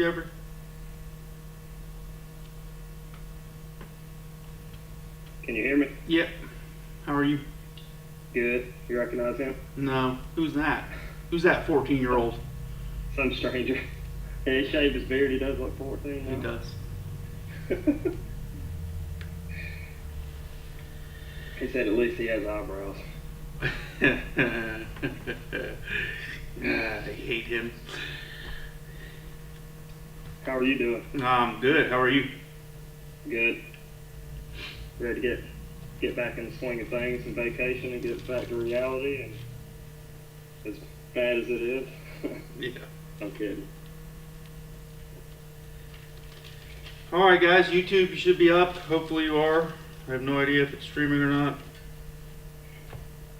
Jeffrey? Can you hear me? Yep. How are you? Good. You recognize him? No. Who's that? Who's that 14-year-old? Some stranger. And he shaved his beard. He does look 14 now. He does. He said at least he has eyebrows. I hate him. How are you doing? I'm good. How are you? Good. Ready to get back in the swing of things and vacation and get back to reality, and as bad as it is. Yeah. I'm kidding. Alright guys, YouTube, you should be up. Hopefully you are. I have no idea if it's streaming or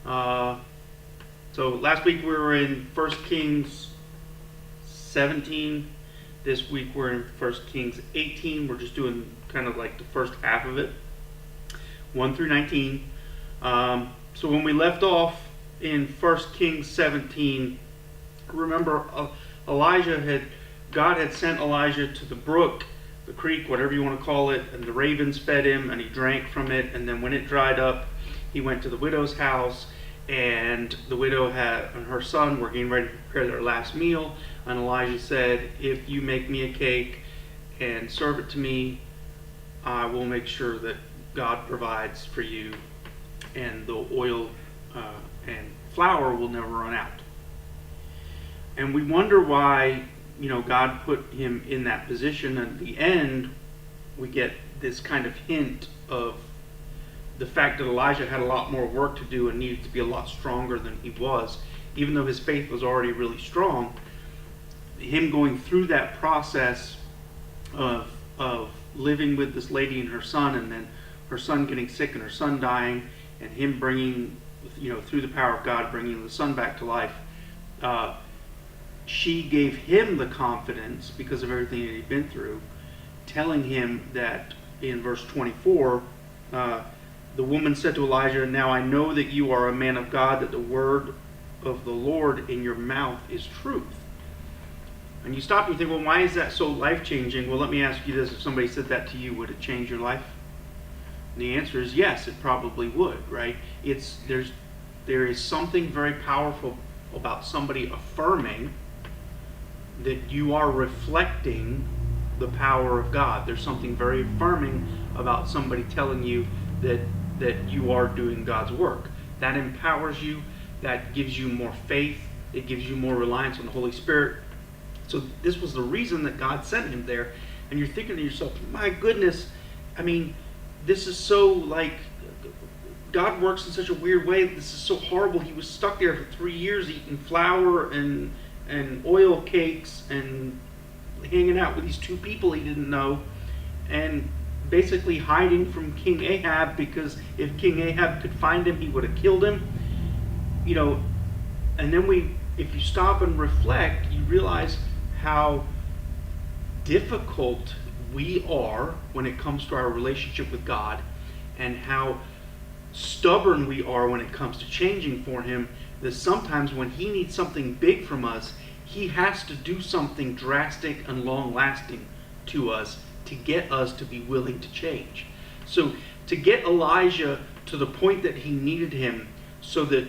not. So last week we were in 1 Kings 17. This week we're in 1 Kings 18. We're just doing kind of like the first half of it. 1 through 19. So when we left off in 1 Kings 17, remember God had sent Elijah to the brook, the creek, whatever you want to call it, and the ravens fed him and he drank from it, and then when it dried up, he went to the widow's house, and the widow and her son were getting ready to prepare their last meal, and Elijah said, if you make me a cake and serve it to me, I will make sure that God provides for you, and the oil and flour will never run out. And we wonder why, God put him in that position. And at the end, we get this kind of hint of the fact that Elijah had a lot more work to do and needed to be a lot stronger than he was. Even though his faith was already really strong, him going through that process of living with this lady and her son, and then her son getting sick and her son dying, and him bringing, through the power of God, bringing the son back to life, she gave him the confidence because of everything that he'd been through, telling him that in verse 24, the woman said to Elijah, now I know that you are a man of God, that the word of the Lord in your mouth is truth. And you stop and you think, well, why is that so life-changing? Well, let me ask you this. If somebody said that to you, would it change your life? And the answer is yes, it probably would, right? There is something very powerful about somebody affirming that you are reflecting the power of God. There's something very affirming about somebody telling you that you are doing God's work. That empowers you. That gives you more faith. It gives you more reliance on the Holy Spirit. So this was the reason that God sent him there. And you're thinking to yourself, my goodness, this is so like, God works in such a weird way. This is so horrible. He was stuck there for 3 years eating flour and oil cakes and hanging out with these two people he didn't know, and basically hiding from King Ahab, because if King Ahab could find him, he would have killed him. And then if you stop and reflect, you realize how difficult we are when it comes to our relationship with God, and how stubborn we are when it comes to changing for him, that sometimes when he needs something big from us, he has to do something drastic and long-lasting to us to get us to be willing to change. So to get Elijah to the point that he needed him so that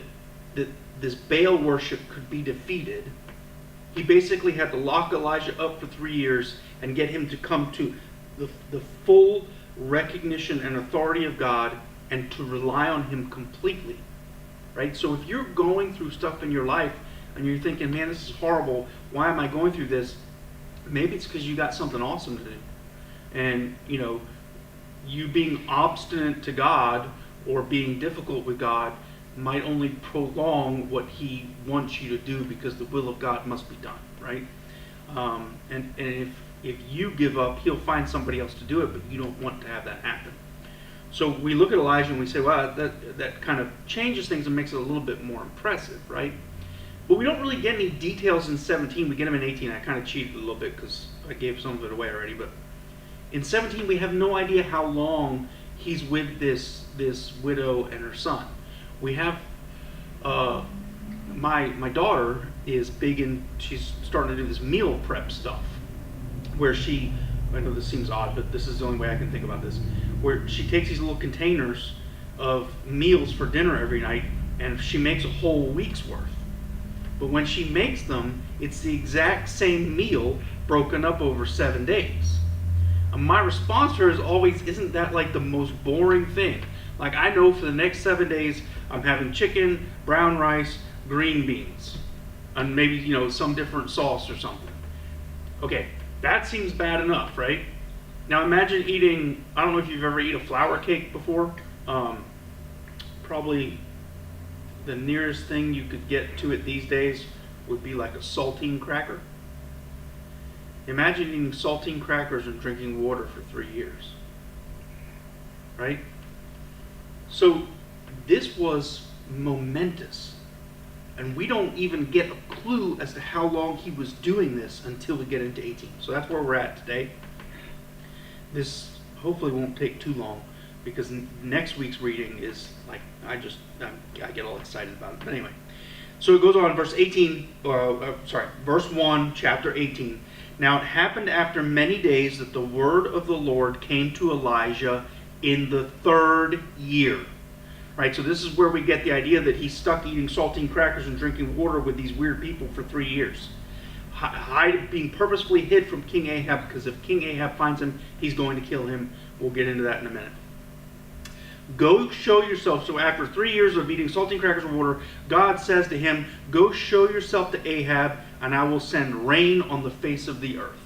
this Baal worship could be defeated, he basically had to lock Elijah up for 3 years and get him to come to the full recognition and authority of God, and to rely on him completely. Right? So if you're going through stuff in your life and you're thinking, man, this is horrible, why am I going through this? Maybe it's because you got something awesome to do. And, you being obstinate to God or being difficult with God might only prolong what he wants you to do, because the will of God must be done, right? And if you give up, he'll find somebody else to do it, but you don't want to have that happen. So we look at Elijah and we say, wow, that kind of changes things and makes it a little bit more impressive, right? But we don't really get any details in 17. We get them in 18. I kind of cheated a little bit because I gave some of it away already. But in 17, we have no idea how long he's with this widow and her son. We have my daughter is big in, she's starting to do this meal prep stuff. where I know this seems odd, but this is the only way I can think about this, where she takes these little containers of meals for dinner every night, and she makes a whole week's worth. But when she makes them, it's the exact same meal broken up over 7 days. And my response to her is always, isn't that like the most boring thing? Like, I know for the next 7 days, I'm having chicken, brown rice, green beans, and maybe, some different sauce or something. Okay, that seems bad enough, right? Now imagine eating, I don't know if you've ever eaten a flour cake before. Probably the nearest thing you could get to it these days would be like a saltine cracker. Imagine eating saltine crackers and drinking water for 3 years. Right? So this was momentous. And we don't even get a clue as to how long he was doing this until we get into 18. So that's where we're at today. This hopefully won't take too long, because next week's reading is like, I get all excited about it. But anyway, so it goes on, verse 1, chapter 18. Now it happened after many days that the word of the Lord came to Elijah in the 3rd year. Right, so this is where we get the idea that he's stuck eating saltine crackers and drinking water with these weird people for 3 years. Being purposefully hid from King Ahab, because if King Ahab finds him, he's going to kill him. We'll get into that in a minute. Go show yourself. So after 3 years of eating saltine crackers and water, God says to him, go show yourself to Ahab, and I will send rain on the face of the earth.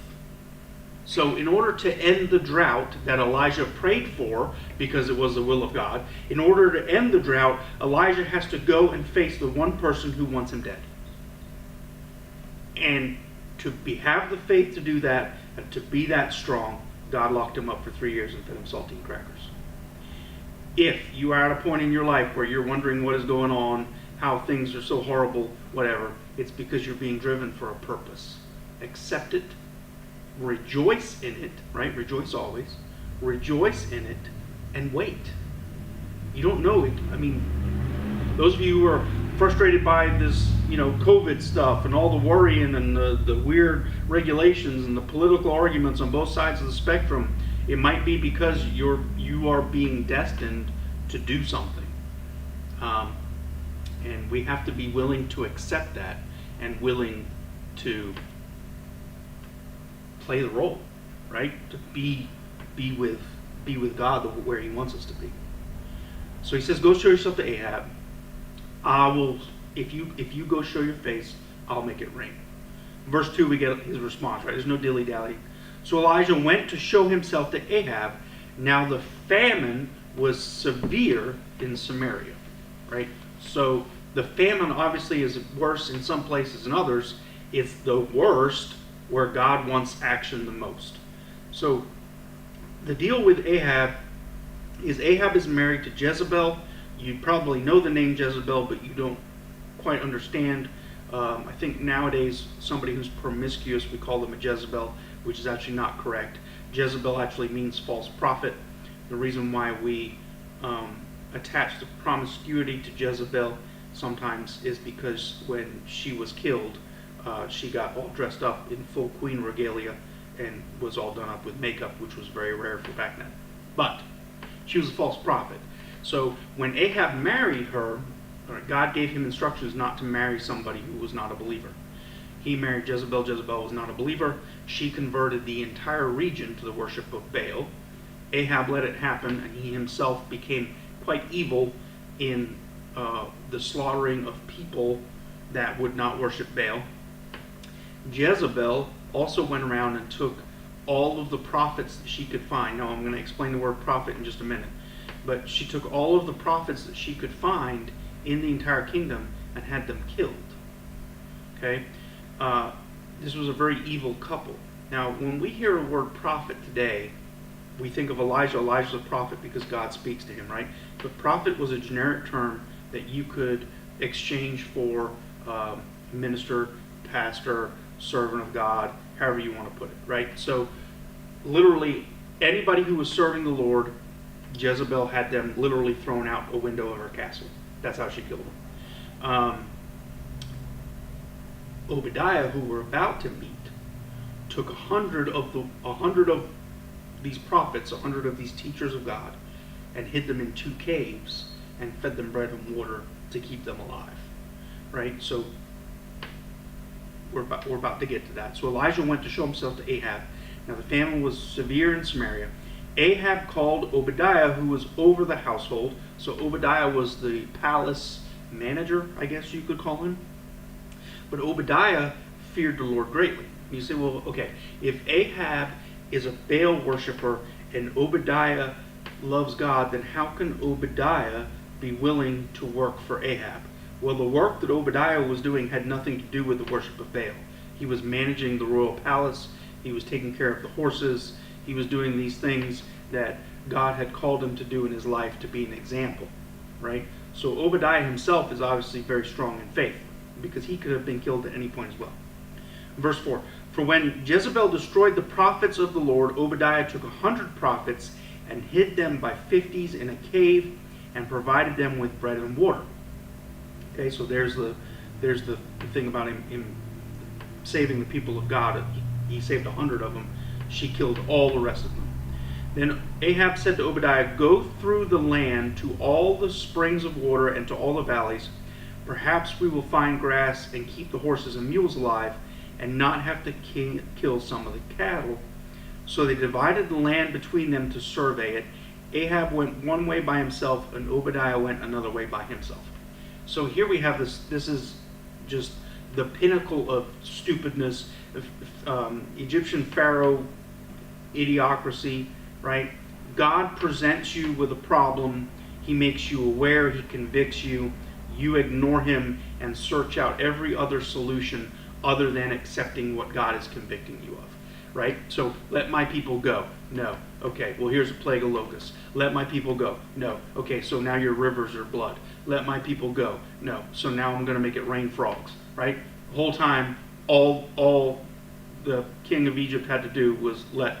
So in order to end the drought that Elijah prayed for, because it was the will of God, in order to end the drought, Elijah has to go and face the one person who wants him dead. And to have the faith to do that, and to be that strong, God locked him up for 3 years and fed him saltine crackers. If you are at a point in your life where you're wondering what is going on, how things are so horrible, whatever, it's because you're being driven for a purpose. Accept it. Rejoice in it, right? Rejoice always. Rejoice in it and wait. You don't know it. I mean, those of you who are frustrated by this, COVID stuff and all the worrying and the weird regulations and the political arguments on both sides of the spectrum, it might be because you are being destined to do something. And we have to be willing to accept that and willing to play the role, right? To be with God where he wants us to be. So he says, go show yourself to Ahab. I will, if you go show your face, I'll make it rain. Verse 2, we get his response, right? There's no dilly-dally. So Elijah went to show himself to Ahab. Now the famine was severe in Samaria, right? So the famine obviously is worse in some places than others. It's the worst where God wants action the most. So the deal with Ahab is married to Jezebel. You probably know the name Jezebel, but you don't quite understand. I think nowadays somebody who's promiscuous, we call them a Jezebel, which is actually not correct. Jezebel actually means false prophet. The reason why we attach the promiscuity to Jezebel sometimes is because when she was killed, she got all dressed up in full queen regalia and was all done up with makeup, which was very rare for back then. But she was a false prophet. So when Ahab married her, God gave him instructions not to marry somebody who was not a believer. He married Jezebel. Jezebel was not a believer. She converted the entire region to the worship of Baal. Ahab let it happen, and he himself became quite evil in the slaughtering of people that would not worship Baal. Jezebel also went around and took all of the prophets that she could find. Now I'm going to explain the word prophet in just a minute. But she took all of the prophets that she could find in the entire kingdom and had them killed. Okay? This was a very evil couple. Now, when we hear a word prophet today, we think of Elijah. Elijah's a prophet because God speaks to him, right? But prophet was a generic term that you could exchange for minister, pastor, servant of God, however you want to put it, right? So, literally, anybody who was serving the Lord, Jezebel had them literally thrown out a window of her castle. That's how she killed them. Obadiah, who we're about to meet, took 100 of these prophets, 100 of these teachers of God, and hid them in 2 caves and fed them bread and water to keep them alive. Right? So we're about to get to that. So Elijah went to show himself to Ahab. Now the famine was severe in Samaria. Ahab called Obadiah, who was over the household. So Obadiah was the palace manager, I guess you could call him. But Obadiah feared the Lord greatly. You say, well, okay, if Ahab is a Baal worshiper and Obadiah loves God, then how can Obadiah be willing to work for Ahab? Well, the work that Obadiah was doing had nothing to do with the worship of Baal. He was managing the royal palace. He was taking care of the horses. He was doing these things that God had called him to do in his life to be an example, right? So Obadiah himself is obviously very strong in faith, because he could have been killed at any point as well. Verse 4, for when Jezebel destroyed the prophets of the Lord, Obadiah took 100 prophets and hid them by 50s in a cave and provided them with bread and water. Okay, so there's the thing about him saving the people of God. He saved 100 of them. She killed all the rest of them. Then Ahab said to Obadiah, go through the land to all the springs of water and to all the valleys. Perhaps we will find grass and keep the horses and mules alive and not have to kill some of the cattle. So they divided the land between them to survey it. Ahab went one way by himself and Obadiah went another way by himself. So here we have this. This is just the pinnacle of stupidness, Egyptian pharaoh idiocracy, right? God presents you with a problem. He makes you aware. He convicts you. You ignore him and search out every other solution other than accepting what God is convicting you of, right? So let my people go. No. Okay, well, here's a plague of locusts. Let my people go. No. Okay, so now your rivers are blood. Let my people go. No. So now I'm going to make it rain frogs, right? The whole time, all the king of Egypt had to do was let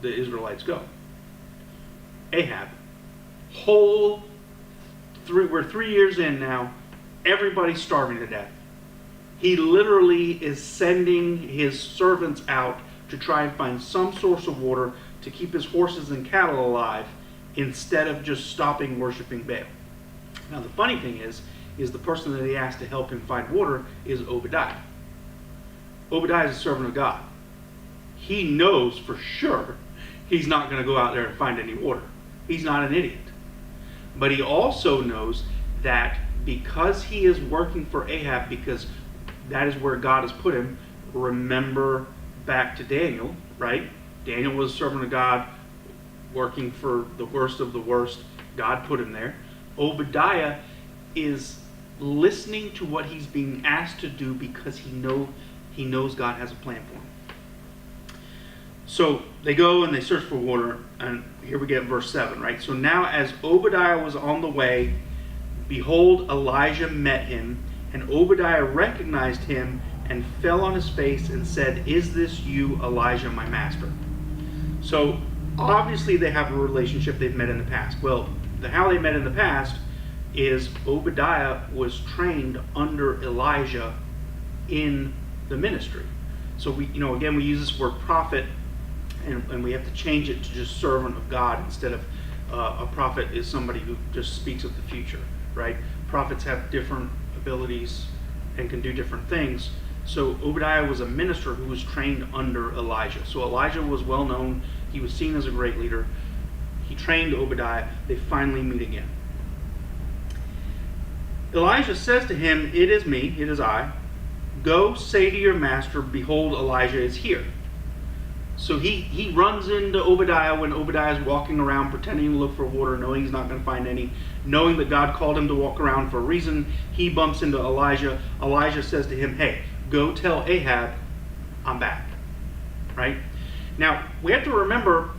the Israelites go. Ahab, we're 3 years in now, everybody's starving to death. He literally is sending his servants out to try and find some source of water to keep his horses and cattle alive instead of just stopping worshiping Baal. Now the funny thing is the person that he asked to help him find water is Obadiah. Obadiah is a servant of God. He knows for sure he's not going to go out there and find any water. He's not an idiot. But he also knows that because he is working for Ahab, because that is where God has put him, remember back to Daniel, right? Daniel was a servant of God, working for the worst of the worst. God put him there. Obadiah is listening to what he's being asked to do because he knows God has a plan for him. So they go and they search for water, and here we get verse 7, right? So now as Obadiah was on the way, behold, Elijah met him, and Obadiah recognized him and fell on his face and said, is this you, Elijah, my master? So obviously they have a relationship. They've met in the past. Well, how they met in the past is Obadiah was trained under Elijah in the ministry. So we use this word prophet, and we have to change it to just servant of God instead of a prophet is somebody who just speaks of the future, right? Prophets have different abilities and can do different things. So Obadiah was a minister who was trained under Elijah. So Elijah was well known. He was seen as a great leader. He trained Obadiah. They finally meet again. Elijah says to him, it is me, it is I. Go say to your master, behold, Elijah is here. So he runs into Obadiah when Obadiah is walking around pretending to look for water, knowing he's not going to find any, knowing that God called him to walk around for a reason. He bumps into Elijah. Elijah says to him, hey, go tell Ahab I'm back. Right? Now, we have to remember,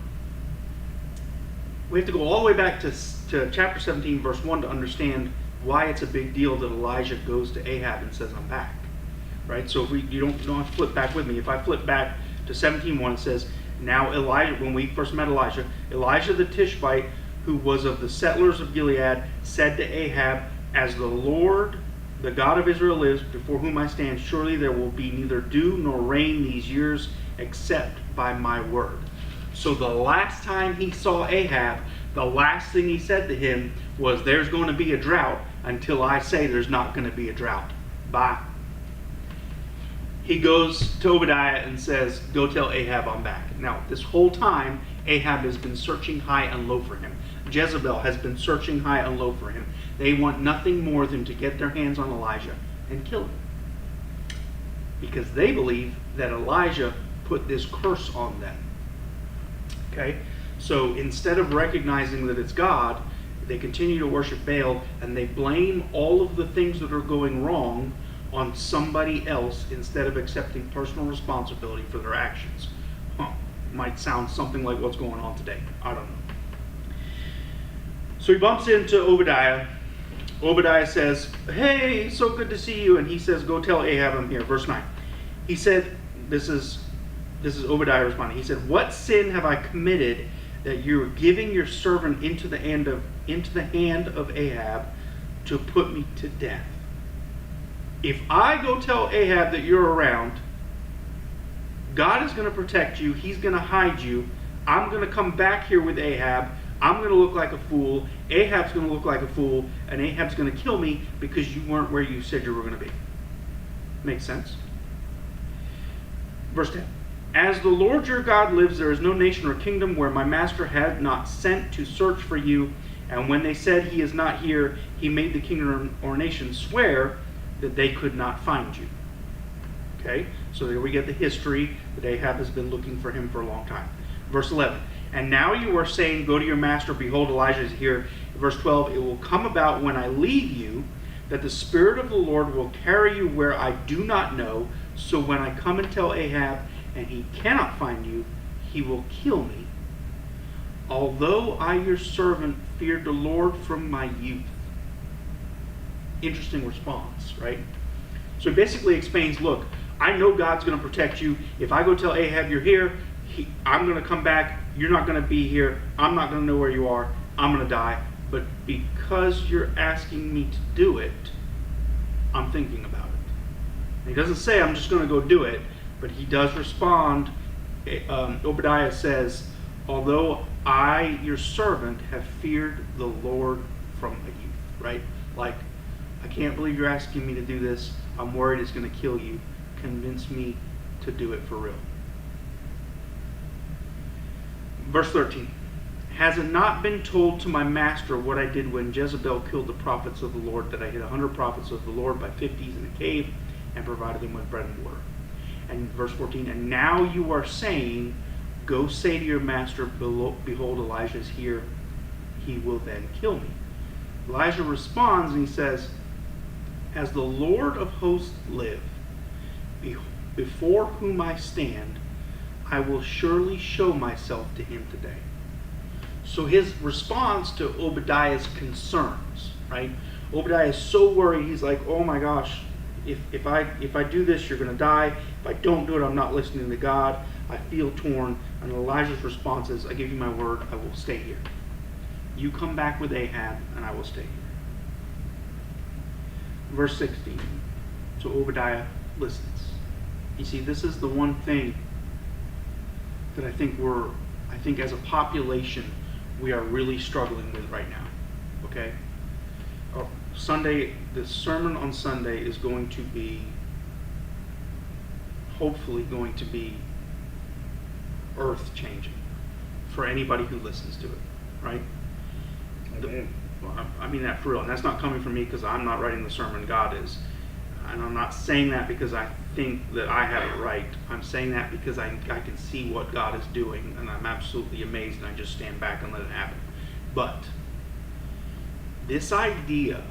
we have to go all the way back to chapter 17, verse 1 to understand why it's a big deal that Elijah goes to Ahab and says, I'm back. Right? So if you don't have to flip back with me. If I flip back to 17:1, it says, now Elijah, when we first met Elijah the Tishbite, who was of the settlers of Gilead, said to Ahab, as the Lord the God of Israel lives, before whom I stand, surely there will be neither dew nor rain these years except by my word. So the last time he saw Ahab, the last thing he said to him was, there's going to be a drought until I say there's not going to be a drought. Bye. He goes to Obadiah and says, go tell Ahab I'm back. Now, this whole time, Ahab has been searching high and low for him. Jezebel has been searching high and low for him. They want nothing more than to get their hands on Elijah and kill him. Because they believe that Elijah put this curse on them. Okay? So instead of recognizing that it's God, they continue to worship Baal, and they blame all of the things that are going wrong on somebody else instead of accepting personal responsibility for their actions. Might sound something like what's going on today. I don't know. So he bumps into Obadiah. Obadiah says, hey, so good to see you. And he says, go tell Ahab I'm here. Verse 9. He said, this is Obadiah responding. He said, what sin have I committed that you're giving your servant into the hand of Ahab to put me to death? If I go tell Ahab that you're around, God is going to protect you. He's going to hide you. I'm going to come back here with Ahab. I'm going to look like a fool. Ahab's going to look like a fool. And Ahab's going to kill me because you weren't where you said you were going to be. Makes sense? Verse 10. As the Lord your God lives, there is no nation or kingdom where my master had not sent to search for you. And when they said he is not here, he made the kingdom or nation swear that they could not find you. Okay, so there we get the history that Ahab has been looking for him for a long time. Verse 11, and now you are saying, go to your master, behold, Elijah is here. Verse 12, it will come about when I leave you that the Spirit of the Lord will carry you where I do not know. So when I come and tell Ahab, and he cannot find you, he will kill me. Although I, your servant, feared the Lord from my youth. Interesting response, right? So he basically explains, look, I know God's going to protect you. If I go tell Ahab you're here, I'm going to come back. You're not going to be here. I'm not going to know where you are. I'm going to die. But because you're asking me to do it, I'm thinking about it. And he doesn't say I'm just going to go do it, but he does respond. Obadiah says, although I, your servant, have feared the Lord from a youth. Right? Like, I can't believe you're asking me to do this. I'm worried it's going to kill you. Convince me to do it for real. Verse 13. Has it not been told to my master what I did when Jezebel killed the prophets of the Lord, that I hid 100 prophets of the Lord by 50s in a cave and provided them with bread and water? And verse 14. And now you are saying, go say to your master, behold, Elijah is here. He will then kill me. Elijah responds and he says, as the Lord of hosts live, before whom I stand, I will surely show myself to him today. So his response to Obadiah's concerns, right? Obadiah is so worried. He's like, oh my gosh, if I do this, you're going to die. If I don't do it, I'm not listening to God. I feel torn. And Elijah's response is, I give you my word, I will stay here. You come back with Ahab, and I will stay here. Verse 16. So Obadiah listens. You see, this is the one thing that I think as a population, we are really struggling with right now. Okay? Sunday, the sermon on Sunday is going to be, hopefully going to be earth-changing for anybody who listens to it. Right? I mean that for real. And that's not coming from me because I'm not writing the sermon, God is. And I'm not saying that because I think that I have it right. I'm saying that because I can see what God is doing, and I'm absolutely amazed, and I just stand back and let it happen. But this idea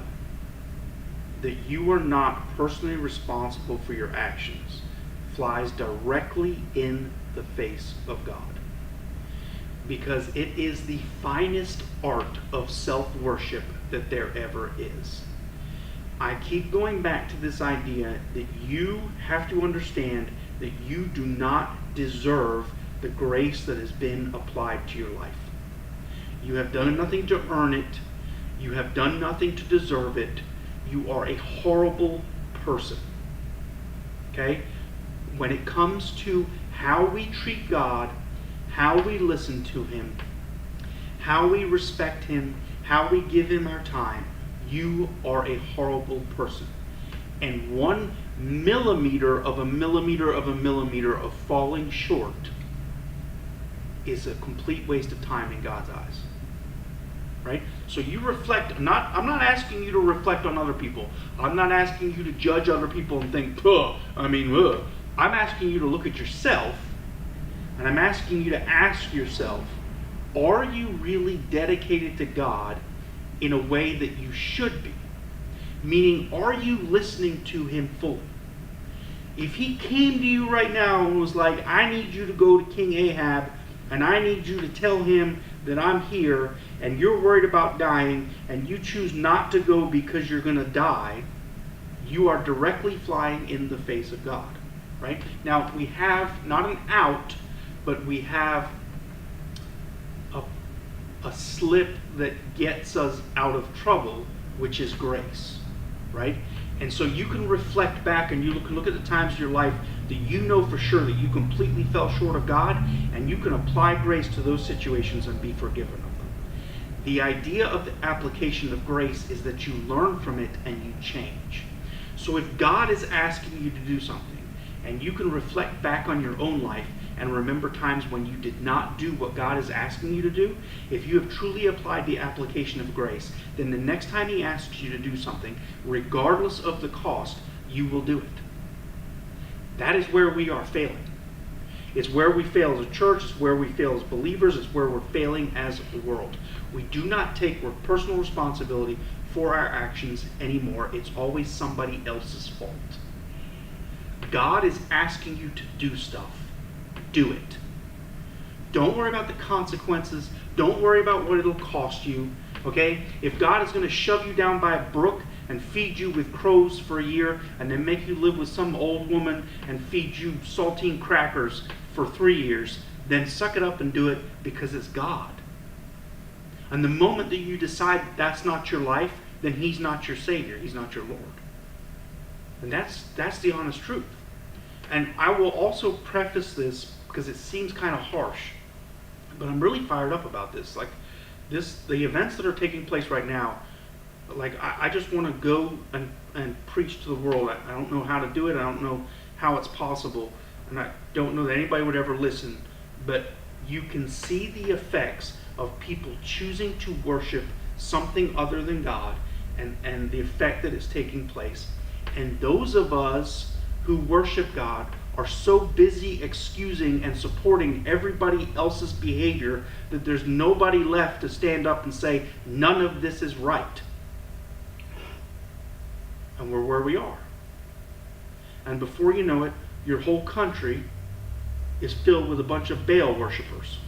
that you are not personally responsible for your actions flies directly in the face of God. Because it is the finest art of self-worship that there ever is. I keep going back to this idea that you have to understand that you do not deserve the grace that has been applied to your life. You have done nothing to earn it. You have done nothing to deserve it. you are a horrible person. Okay? When it comes to how we treat God, how we listen to Him, how we respect Him, how we give Him our time, you are a horrible person. And 1 millimeter of a millimeter of a millimeter of falling short is a complete waste of time in God's eyes. Right? So you reflect. I'm not asking you to reflect on other people. I'm not asking you to judge other people and think, I'm asking you to look at yourself, and I'm asking you to ask yourself, are you really dedicated to God in a way that you should be? Meaning, are you listening to Him fully? If He came to you right now and was like, I need you to go to King Ahab, and I need you to tell him that I'm here, and you're worried about dying, and you choose not to go because you're going to die, you are directly flying in the face of God. Right? Now, we have not an out, but we have a slip that gets us out of trouble, which is grace. Right? And so you can reflect back and you can look at the times of your life that you know for sure that you completely fell short of God, and you can apply grace to those situations and be forgiven of them. The idea of the application of grace is that you learn from it and you change. So if God is asking you to do something, and you can reflect back on your own life and remember times when you did not do what God is asking you to do, if you have truly applied the application of grace, then the next time He asks you to do something, regardless of the cost, you will do it. That is where we are failing. It's where we fail as a church, it's where we fail as believers, it's where we're failing as a world. We do not take personal responsibility for our actions anymore. It's always somebody else's fault. God is asking you to do stuff. Do it. Don't worry about the consequences. Don't worry about what it'll cost you. Okay? If God is going to shove you down by a brook and feed you with crows for a year, and then make you live with some old woman and feed you saltine crackers for 3 years, then suck it up and do it, because it's God. And the moment that you decide that that's not your life, then He's not your Savior. He's not your Lord. And that's the honest truth. And I will also preface this because it seems kind of harsh, but I'm really fired up about this. Like the events that are taking place right now, like I just want to go and preach to the world. I don't know how to do it. I don't know how it's possible, and I don't know that anybody would ever listen. But you can see the effects of people choosing to worship something other than God, and the effect that is taking place. And those of us who worship God are so busy excusing and supporting everybody else's behavior that there's nobody left to stand up and say, none of this is right. And we're where we are. And before you know it, your whole country is filled with a bunch of Baal worshipers.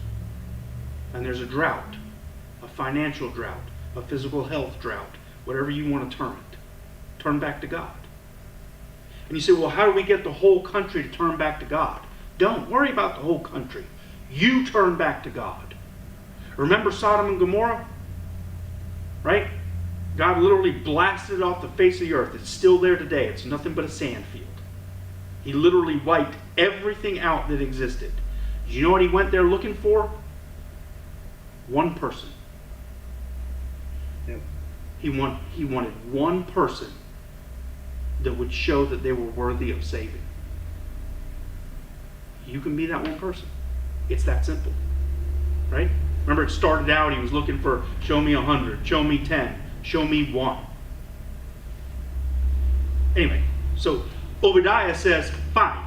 And there's a drought, a financial drought, a physical health drought, whatever you want to term it. Turn back to God. And you say, well, how do we get the whole country to turn back to God? Don't worry about the whole country. You turn back to God. Remember Sodom and Gomorrah? Right? God literally blasted it off the face of the earth. It's still there today. It's nothing but a sand field. He literally wiped everything out that existed. Do you know what He went there looking for? One person. Yep. He wanted one person that would show that they were worthy of saving. You can be that one person. It's that simple. Right? Remember, it started out, He was looking for, show me 100, show me 10, show me 1. Anyway, so Obadiah says, fine,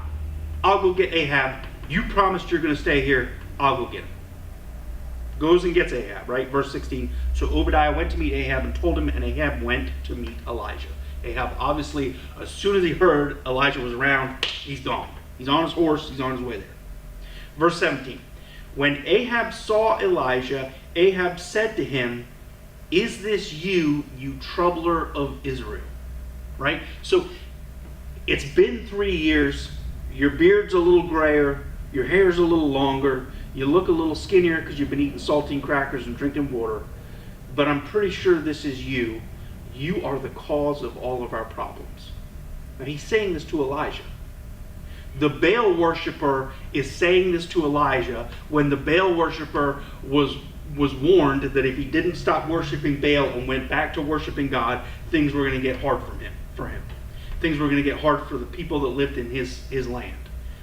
I'll go get Ahab. You promised you're going to stay here. I'll go get him. Goes and gets Ahab, right? Verse 16. So Obadiah went to meet Ahab and told him, and Ahab went to meet Elijah. Ahab, obviously, as soon as he heard Elijah was around, he's gone. He's on his horse. He's on his way there. Verse 17. When Ahab saw Elijah, Ahab said to him, is this you, you troubler of Israel? Right? So, it's been 3 years. Your beard's a little grayer. Your hair's a little longer. You look a little skinnier because you've been eating saltine crackers and drinking water. But I'm pretty sure this is you. you are the cause of all of our problems. Now he's saying this to Elijah. The Baal worshiper is saying this to Elijah when the Baal worshiper was warned that if he didn't stop worshiping Baal and went back to worshiping God, things were going to get hard for him. Things were going to get hard for the people that lived in his land.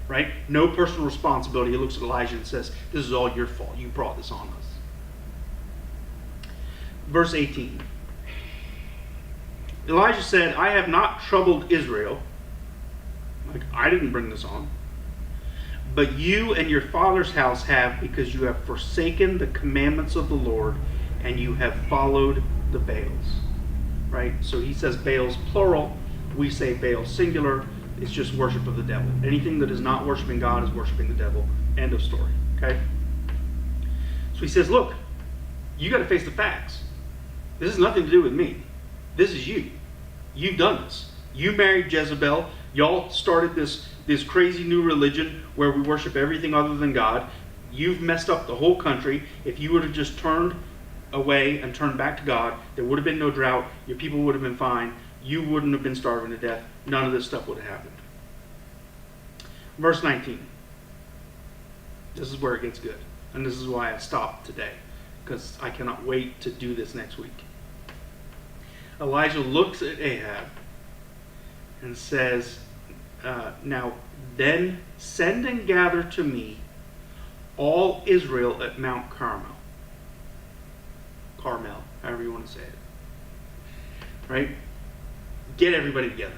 Right? No personal responsibility. He looks at Elijah and says, this is all your fault. You brought this on us. Verse 18. Elijah said, I have not troubled Israel. Like, I didn't bring this on. But you and your father's house have, because you have forsaken the commandments of the Lord, and you have followed the Baals. Right? So he says Baals plural. We say Baal singular. It's just worship of the devil. Anything that is not worshiping God is worshiping the devil. End of story. Okay? So he says, look, you got to face the facts. This has nothing to do with me. This is you. You've done this. You married Jezebel. Y'all started this crazy new religion where we worship everything other than God. You've messed up the whole country. If you would have just turned away and turned back to God, there would have been no drought. Your people would have been fine. You wouldn't have been starving to death. None of this stuff would have happened. Verse 19. This is where it gets good. And this is why I stopped today. Because I cannot wait to do this next week. Elijah looks at Ahab and says, now then send and gather to me all Israel at Mount Carmel. Carmel, however you want to say it. Right? Get everybody together.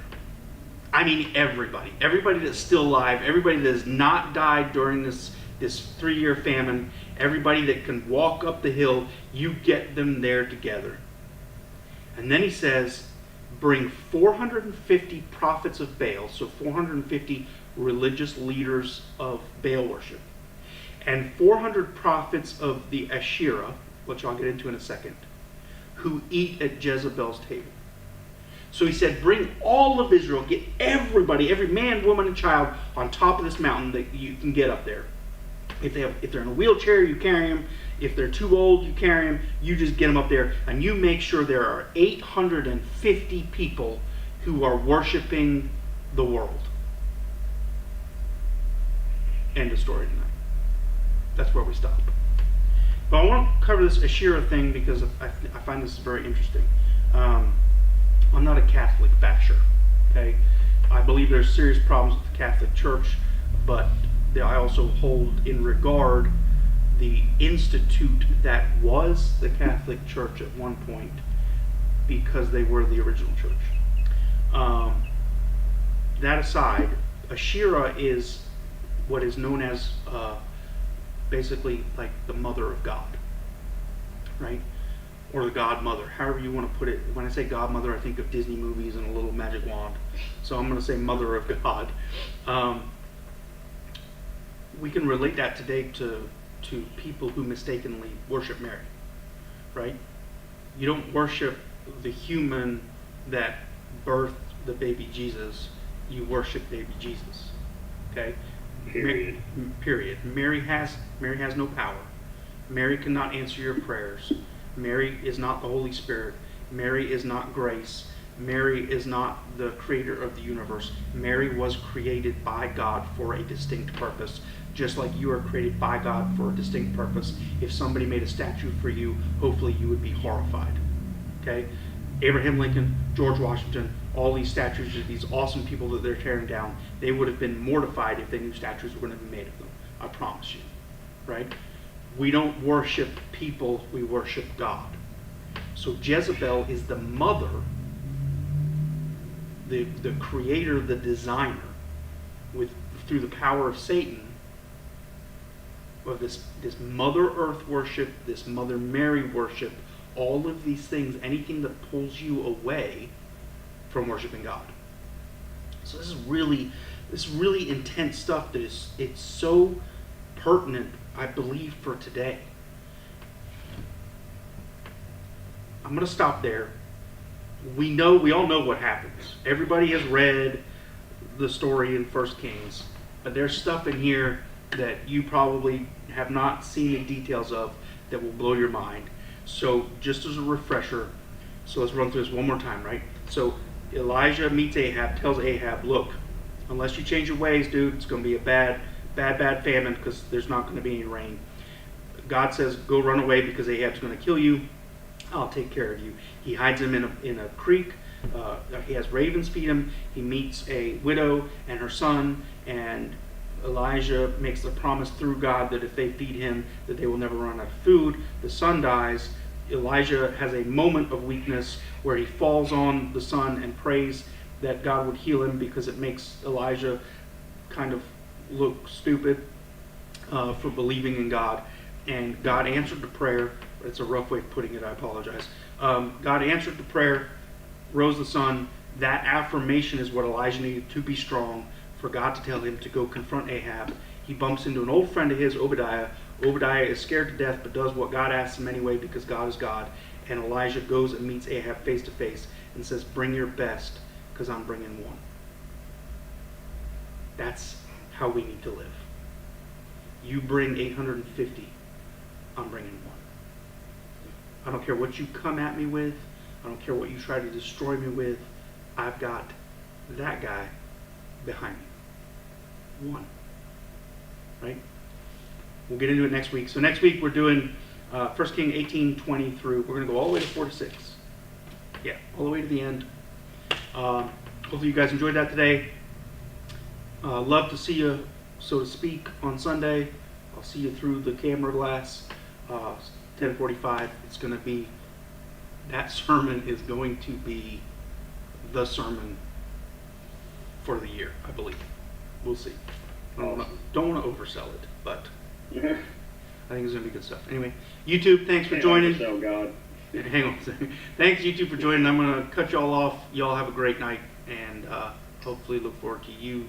I mean everybody. Everybody that's still alive. Everybody that has not died during this 3-year famine. Everybody that can walk up the hill. You get them there together. And then he says, bring 450 prophets of Baal. So 450 religious leaders of Baal worship. And 400 prophets of the Asherah, which I'll get into in a second, who eat at Jezebel's table. So he said, bring all of Israel, get everybody, every man, woman, and child on top of this mountain that you can get up there. If they're in a wheelchair, you carry them. If they're too old, you carry them. You just get them up there, and you make sure there are 850 people who are worshiping the world. End of story tonight. That's where we stop. But I want to cover this Asherah thing because I find this very interesting. I'm not a Catholic basher, okay? I believe there's serious problems with the Catholic Church, but I also hold in regard the institute that was the Catholic Church at one point because they were the original church. That aside, Asherah is what is known as basically like the mother of God, right? Or the godmother, however you want to put it. When I say godmother, I think of Disney movies and a little magic wand. So I'm going to say mother of God. We can relate that today to people who mistakenly worship Mary, right? You don't worship the human that birthed the baby Jesus. You worship baby Jesus, okay? Period. Period. Mary has no power. Mary cannot answer your prayers. Mary is not the Holy Spirit. Mary is not grace. Mary is not the creator of the universe. Mary was created by God for a distinct purpose, just like you are created by God for a distinct purpose. If somebody made a statue for you, hopefully you would be horrified. Okay? Abraham Lincoln, George Washington, all these statues of these awesome people that they're tearing down, they would have been mortified if they knew statues were going to be made of them. I promise you. Right? We don't worship people, we worship God. So Jezebel is the mother, the creator, the designer, through the power of Satan, of this Mother Earth worship, this Mother Mary worship, all of these things, anything that pulls you away from worshiping God. So this is really intense stuff that it's so pertinent, I believe, for today. I'm going to stop there. We all know what happens. Everybody has read the story in 1 Kings, but there's stuff in here that you probably have not seen the details of that will blow your mind. So just as a refresher, So let's run through this one more time, right? So Elijah meets Ahab, tells Ahab, look, unless you change your ways, dude, it's going to be a bad famine because there's not going to be any rain. God says, go run away because Ahab's going to kill you. I'll take care of you. He hides him in a creek. He has ravens feed him. He meets a widow and her son, and Elijah makes the promise through God that if they feed him, that they will never run out of food. The son dies. Elijah has a moment of weakness where he falls on the son and prays that God would heal him because it makes Elijah kind of look stupid for believing in God. And God answered the prayer. It's a rough way of putting it, I apologize. God answered the prayer, rose the son. That affirmation is what Elijah needed to be strong, for God to tell him to go confront Ahab. He bumps into an old friend of his, Obadiah. Obadiah is scared to death, but does what God asks him anyway because God is God. And Elijah goes and meets Ahab face to face and says, bring your best, because I'm bringing one. That's how we need to live. You bring 850, I'm bringing one. I don't care what you come at me with. I don't care what you try to destroy me with. I've got that guy behind me. One. Right? We'll get into it next week. So next week we're doing 1 King 18:20 through, we're going to go all the way to 4-6. Yeah, all the way to the end. Hopefully you guys enjoyed that today. Love to see you, so to speak, on Sunday. I'll see you through the camera glass. 10:45. It's going to be, that sermon is going to be the sermon for the year, I believe. We'll see. Don't want to oversell it, but I think it's going to be good stuff. Anyway, YouTube, thanks for joining. God. Hang on a second. Thanks, YouTube, for joining. I'm going to cut y'all off. Y'all have a great night, and hopefully look forward to you